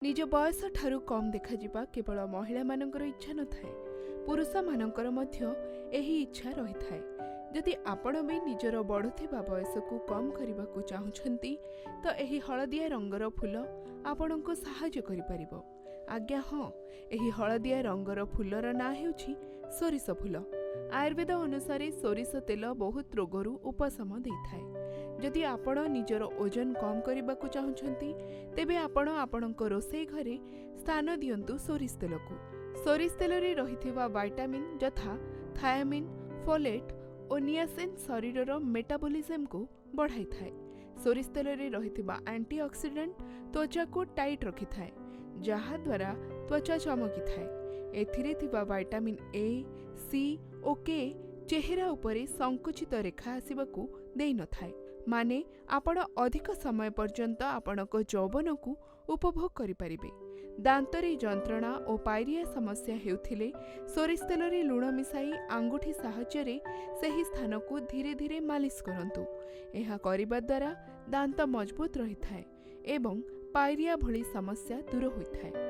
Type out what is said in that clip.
निज बयस ठारू कम देखाजिबा केवल महिला मानकर इच्छा न थाए, पुरुष मानकर मध्य एही इच्छा रही थाए। जदि आपण भी निजर बढ़ुथिबा बयस को कम करने को चाहुछंती तो एही हलदिया रंगर फूल आपणको साहाय्य करि परिबो। आज्ञा हाँ, एही हलदिया रंगर फूलर ना हेउछि सोरिष फूल। आयुर्वेद अनुसार सोरिष तेल बहुत रोगरू उपशम देइथाए। जदि आपण निजर ओजन कम करने को चाहुछंती तेबे आपण आपणको रोषेई घरे स्थान दियंतु सोरिष तेल को। सोरिष तेल रे रहिथिबा विटामिन यथा थायामिन, फोलेट और नियासिन शरीरर मेटाबॉलिज्म को बढ़ाई थाए। सोरिष तेल रे रहिथिबा एंटीऑक्सीडेंट त्वचा को टाइट रखि थाए, जहा द्वारा त्वचा चमकी थाए। एथिरे थिबा विटामिन ए, सी और के चेहरा उपरे संकुचित रेखा आसिबाकू देई न थाए। माने आपण अधिक समय पर्यंत आपणको यौवन को उपभोग करि परिबे। दांतरी जंत्रणा और पायरिया समस्या हेउथिले सोरिष तेल रे लुण मिसाई आंगुठी साहाय्य रे सही स्थान को धीरे धीरे मालिश करंतु। एहा करिबा द्वारा दांत मजबूत रही थाए एवं पायरिया भली समस्या दूर होइथाए।